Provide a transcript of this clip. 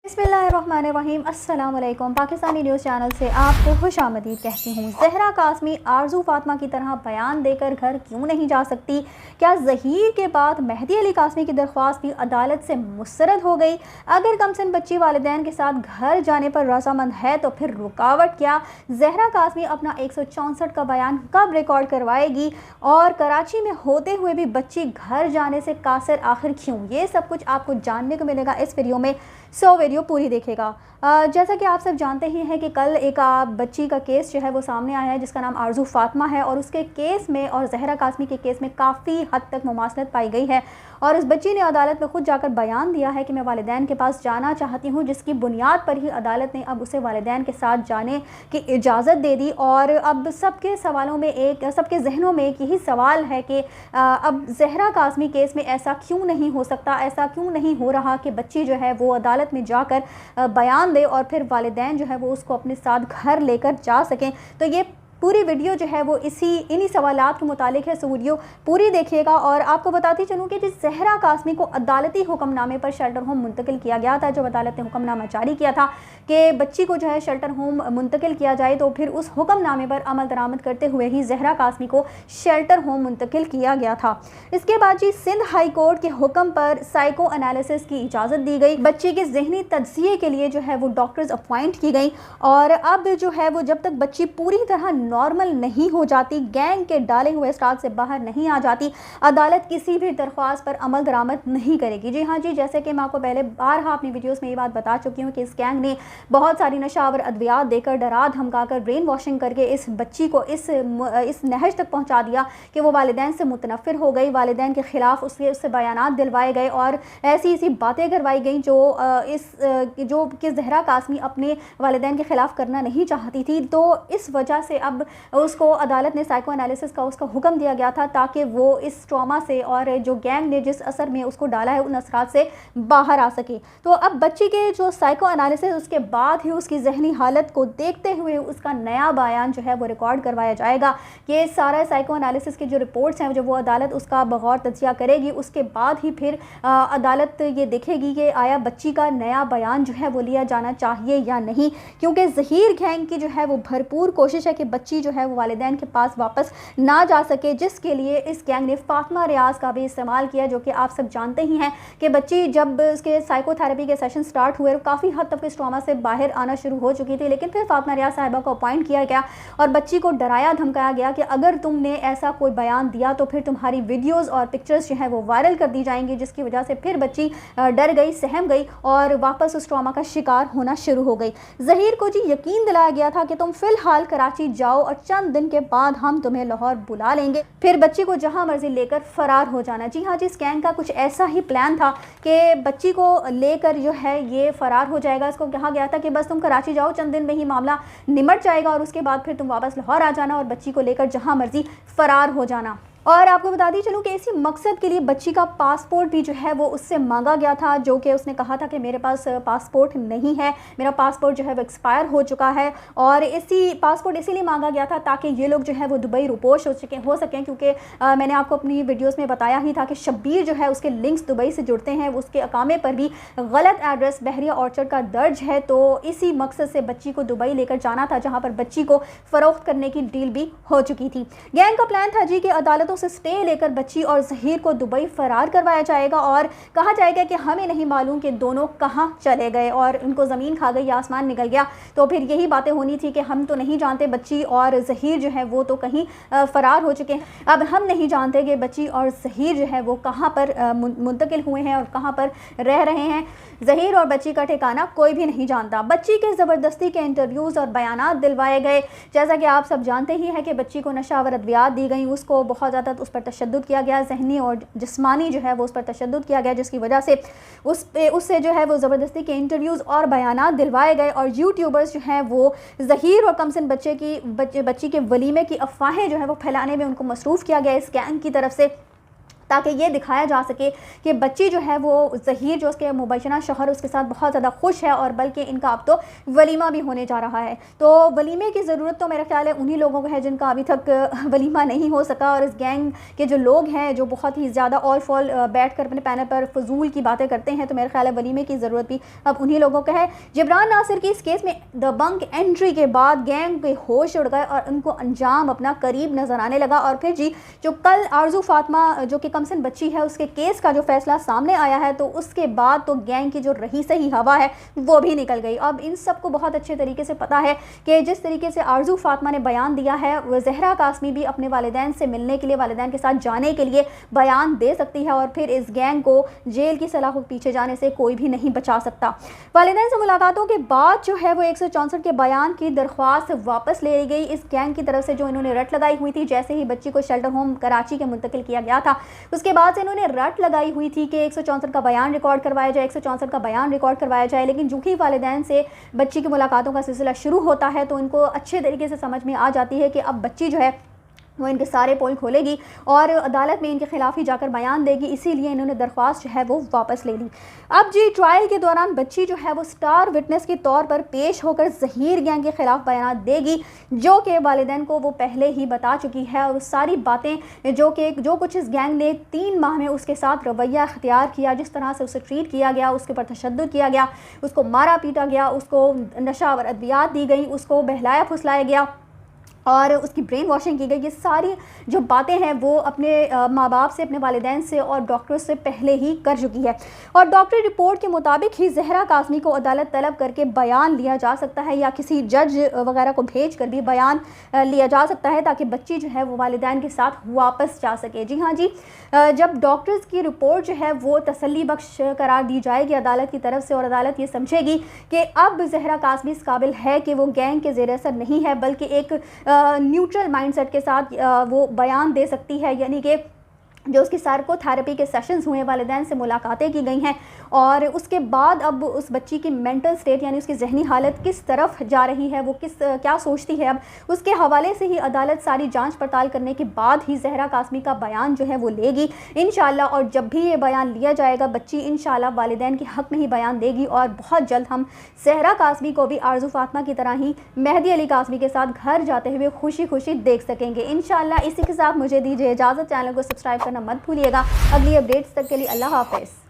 बिस्मिल्लाहिर्रहमानिर्रहीम। अस्सलाम वालेकुम। पाकिस्तानी न्यूज़ चैनल से आपको खुश आमदीद कहती हूँ। ज़हरा काज़मी आरज़ू फातिमा की तरह बयान देकर घर क्यों नहीं जा सकती? क्या ज़हीर के बाद मेहदी अली काज़मी की दरख्वास्त भी अदालत से मुस्तरद हो गई? अगर कमसिन बच्ची वालिदैन के साथ घर जाने पर रज़ामंद है तो फिर रुकावट क्या? ज़हरा काज़मी अपना 164 का बयान कब रिकॉर्ड करवाएगी? और कराची में होते हुए भी बच्ची घर जाने से कासिर आखिर क्यों? ये सब कुछ आपको जानने को मिलेगा इस वीडियो में, सो वीडियो पूरी देखेगा। जैसा कि आप सब जानते ही हैं कि कल एक बच्ची का केस जो है वो सामने आया है जिसका नाम आरज़ू फातिमा है, और उसके केस में और ज़हरा काज़मी के केस में काफ़ी हद तक मुमासलत पाई गई है। और उस बच्ची ने अदालत में खुद जाकर बयान दिया है कि मैं वालिदैन के पास जाना चाहती हूँ, जिसकी बुनियाद पर ही अदालत ने अब उसे वालिदैन के साथ जाने की इजाज़त दे दी। और अब सबके सवालों में सबके जहनों में एक यही सवाल है कि अब ज़हरा काज़मी केस में ऐसा क्यों नहीं हो सकता, ऐसा क्यों नहीं हो रहा कि बच्ची जो है वो अदालत में जाकर बयान दे और फिर वालिदैन जो है वो उसको अपने साथ घर लेकर जा सकें। तो ये पूरी वीडियो जो है वो इन्हीं सवालात के मुतालिक है, सो वीडियो पूरी देखिएगा। और आपको बताती चलूँ कि जिस ज़हरा काज़मी को अदालती हुक्मनामे पर शेल्टर होम मुंतकिल किया गया था, जब अदालत ने हुक्मनामा जारी किया था कि बच्ची को जो है शेल्टर होम मुंतकिल किया जाए, तो फिर उस हुक्मनामे पर अमल दरामद करते हुए ही ज़हरा काज़मी को शेल्टर होम मुंतकिल किया गया था। इसके बाद जी सिंध हाई कोर्ट के हुक्म पर साइको एनालिसिस की इजाज़त दी गई। बच्ची के ज़हनी तज्ज़िये के लिए जो है वो डॉक्टर्स अपॉइंट की गई। और अब जो है वो जब तक बच्ची पूरी तरह नॉर्मल नहीं हो जाती, गैंग के डाले हुए स्टार्ट से बाहर नहीं आ जाती, अदालत किसी भी दरख्वास्त पर अमल दरामद नहीं करेगी। जी हाँ जी, जैसे कि मैं आपको पहले बारहा अपनी वीडियोस में ये बात बता चुकी हूँ कि इस गैंग ने बहुत सारी नशावर अद्वियात देकर, डरा धमकाकर, ब्रेन वॉशिंग करके इस बच्ची को इस नहज तक पहुँचा दिया कि वो वालिदैन से मुतनफ़िर हो गई, वालिदैन के ख़िलाफ़ उससे बयानात दिलवाए गए और ऐसी बातें करवाई गई जो कि ज़हरा काज़मी अपने वालिदैन के ख़िलाफ़ करना नहीं चाहती थी। तो इस वजह से अब उसको अदालत ने साइको एनालिसिस का उसका हुक्म दिया गया था ताकि वो इस ट्रॉमा से और जो गैंग ने जिस असर में उसको डाला है उन असरात से बाहर आ सके। तो अब बच्ची के जो साइको एनालिसिस उसके बाद ही उसकी जहनी हालत को देखते हुए उसका नया बयान जो है वो रिकॉर्ड करवाया जाएगा। ये सारा साइको एनालिसिस की जो रिपोर्ट्स हैं, जो वो अदालत उसका बगौर तज्जिया करेगी, उसके बाद ही फिर अदालत ये देखेगी कि आया बच्ची का नया बयान जो है वो लिया जाना चाहिए या नहीं। क्योंकि ज़हीर गैंग की जो है वो भरपूर कोशिश है कि बच्ची जो है वो वालिदैन के पास वापस ना जा सके, जिसके लिए इस गैंग ने फातिमा रियाज का भी इस्तेमाल किया, जो कि आप सब जानते ही हैं कि बच्ची जब उसके साइकोथेरेपी के सेशन स्टार्ट हुए काफ़ी हद तक इस ट्रॉमा से बाहर आना शुरू हो चुकी थी। लेकिन फिर फातिमा रियाज साहिबा को अपॉइंट किया गया और बच्ची को डराया धमकाया गया कि अगर तुमने ऐसा कोई बयान दिया तो फिर तुम्हारी वीडियोज़ और पिक्चर्स जो है वो वायरल कर दी जाएंगी, जिसकी वजह से फिर बच्ची डर गई, सहम गई और वापस उस ट्रॉमा का शिकार होना शुरू हो गई। ज़हीर को जी यकीन दिलाया गया था कि तुम फ़िलहाल कराची जाओ और चंद दिन के बाद हम तुम्हें लाहौर बुला लेंगे, फिर बच्ची को जहां मर्जी लेकर फरार हो जाना। जी हाँ जी, इस गैंग का कुछ ऐसा ही प्लान था कि बच्ची को लेकर जो है ये फरार हो जाएगा। इसको कहा गया था कि बस तुम कराची जाओ, चंद दिन में ही मामला निमट जाएगा और उसके बाद फिर तुम वापस लाहौर आ जाना और बच्ची को लेकर जहां मर्जी फरार हो जाना। और आपको बता दी चलूँ कि इसी मकसद के लिए बच्ची का पासपोर्ट भी जो है वो उससे मांगा गया था, जो कि उसने कहा था कि मेरे पास पासपोर्ट नहीं है, मेरा पासपोर्ट जो है वो एक्सपायर हो चुका है। और इसी पासपोर्ट इसीलिए मांगा गया था ताकि ये लोग जो है वो दुबई रुपोश हो सकें, क्योंकि मैंने आपको अपनी वीडियोस में बताया ही था कि शब्बीर जो है उसके लिंक्स दुबई से जुड़ते हैं, उसके अकामे पर भी गलत एड्रेस बहरिया ऑर्चर्ड का दर्ज है। तो इसी मकसद से बच्ची को दुबई लेकर जाना था, जहाँ पर बच्ची को फ़रोख्त करने की डील भी हो चुकी थी। गैंग का प्लान था जी कि अदालतों से स्टे लेकर बच्ची और ज़हीर को दुबई फरार करवाया जाएगा और कहा जाएगा कि हमें नहीं मालूम कि दोनों कहां चले गए और उनको ज़मीन खा गई या आसमान निकल गया। तो फिर यही बातें होनी थी कि हम तो नहीं जानते, बच्ची और ज़हीर जो है वो तो कहीं फ़रार हो चुके हैं, अब हम नहीं जानते कि बच्ची और ज़हीर जो है वो कहां पर मुंतकिल हुए हैं और कहां पर रह रहे हैं। ज़हीर और बच्ची का ठिकाना कोई भी नहीं जानता। बच्ची के ज़बरदस्ती के इंटरव्यूज़ और बयानात दिलवाए गए। जैसा कि आप सब जानते ही हैं कि बच्ची को नशावर अद्वियात दी गई, उसको बहुत ज़्यादा उस पर तशद्दुद किया गया, जहनी और जिस्मानी जो है वो उस पर तशद्दुद किया गया, जिसकी वजह से उससे जो है वो ज़बरदस्ती के इंटरव्यूज़ और बयानात दिलवाए गए। और यूट्यूबर्स जो हैं वो ज़हीर और कमसिन बच्ची के वलीमे की अफवाहें जो है वो फैलाने में उनको मसरूफ़ किया गया इस गैंग की तरफ से। تاکہ یہ دکھایا جا سکے کہ بچی جو ہے وہ ظہیر جو اس کے مبینہ شوہر اس کے ساتھ بہت زیادہ خوش ہے، اور بلکہ ان کا اب تو ولیمہ بھی ہونے جا رہا ہے۔ تو ولیمے کی ضرورت تو میرا خیال ہے انہی لوگوں کو ہے جن کا ابھی تک ولیمہ نہیں ہو سکا، اور اس گینگ کے جو لوگ ہیں جو بہت ہی زیادہ آل فال بیٹھ کر اپنے پینل پر فضول کی باتیں کرتے ہیں، تو میرا خیال ہے ولیمے کی ضرورت بھی اب انہی لوگوں کا ہے۔ جبران ناصر کی اس کیس میں دبنگ انٹری کے بعد گینگ کے ہوش اڑ گئے اور ان کو انجام اپنا قریب نظر آنے لگا، اور پھر جو کل آرزو فاطمہ جو کہ کمسن بچی ہے اس کے کیس کا جو فیصلہ سامنے آیا ہے، تو اس کے بعد تو گینگ کی جو رہی سہی ہوا ہے وہ بھی نکل گئی۔ اب ان سب کو بہت اچھے طریقے سے پتا ہے کہ جس طریقے سے آرزو فاطمہ نے بیان دیا ہے، وہ زہرا قاسمی بھی اپنے والدین سے ملنے کے لیے، والدین کے ساتھ جانے کے لیے بیان دے سکتی ہے، اور پھر اس گینگ کو جیل کی سلاخوں کے پیچھے جانے سے کوئی بھی نہیں بچا سکتا۔ والدین سے ملاقاتوں کے بعد جو ہے وہ 164 کے بیان کی درخواست واپس لے لی گئی۔ اس گینگ کی طرف سے جو انہوں نے رٹ لگائی ہوئی تھی، جیسے ہی بچی کو شیلٹر ہوم کراچی کے منتقل کیا گیا تھا، اس کے بعد سے انہوں نے رٹ لگائی ہوئی تھی کہ 164 کا بیان ریکارڈ کروایا جائے، 164 کا بیان ریکارڈ کروایا جائے، لیکن جو ہی والدین سے بچی کی ملاقاتوں کا سلسلہ شروع ہوتا ہے تو ان کو اچھے طریقے سے سمجھ میں آ جاتی ہے کہ اب بچی جو ہے وہ ان کے سارے پول کھولے گی اور عدالت میں ان کے خلاف ہی جا کر بیان دے گی، اسی لیے انہوں نے درخواست جو ہے وہ واپس لے لی۔ اب ٹرائل کے دوران بچی جو ہے وہ سٹار وٹنس کے طور پر پیش ہو کر ظہیر گینگ کے خلاف بیانات دے گی، جو کہ والدین کو وہ پہلے ہی بتا چکی ہے، اور ساری باتیں جو کچھ اس گینگ نے 3 ماہ میں اس کے ساتھ رویہ اختیار کیا، جس طرح سے اسے ٹریٹ کیا گیا، اس کے اوپر تشدد کیا گیا، اس کو مارا پیٹا گیا، اس کو نشہ آور ادویات دی گئی، اس کو بہلایا پھسلایا گیا اور اس کی برین واشنگ کی گئی، یہ ساری جو باتیں ہیں وہ اپنے ماں باپ سے، اپنے والدین سے اور ڈاکٹر سے پہلے ہی کر چکی ہے، اور ڈاکٹری رپورٹ کے مطابق ہی زہرا قاسمی کو عدالت طلب کر کے بیان لیا جا سکتا ہے، یا کسی جج وغیرہ کو بھیج کر بھی بیان لیا جا سکتا ہے، تاکہ بچی جو ہے وہ والدین کے ساتھ واپس جا سکے۔ جی ہاں جی، جب ڈاکٹرز کی رپورٹ جو ہے وہ تسلی بخش قرار دی جائے گی عدالت کی طرف سے، اور عدالت یہ سمجھے گی کہ اب زہرا قاسمی اس قابل ہے کہ وہ گینگ کے زیر اثر نہیں ہے، بلکہ ایک نیوٹرل مائنڈ سیٹ کے ساتھ وہ بیان دے سکتی ہے، یعنی کہ جو اس کی سائیکو تھراپی کے سیشنز ہوئے، والدین سے ملاقاتیں کی گئی ہیں، اور اس کے بعد اب اس بچی کی مینٹل سٹیٹ یعنی اس کی ذہنی حالت کس طرف جا رہی ہے، وہ کیا سوچتی ہے، اب اس کے حوالے سے ہی عدالت ساری جانچ پڑتال کرنے کے بعد ہی زہرا قاسمی کا بیان جو ہے وہ لے گی انشاءاللہ، اور جب بھی یہ بیان لیا جائے گا بچی انشاءاللہ والدین کے حق میں ہی بیان دے گی، اور بہت جلد ہم زہرا قاسمی کو بھی آرزو فاطمہ کی طرح ہی مہدی علی قاسمی کے ساتھ گھر جاتے ہوئے خوشی خوشی دیکھ سکیں گے انشاءاللہ۔ اسی کے ساتھ مجھے دیجیے اجازت، چینل کو سبسکرائب کرنا مت بھولیے گا۔ اگلی اپڈیٹس تک کے لیے اللہ حافظ۔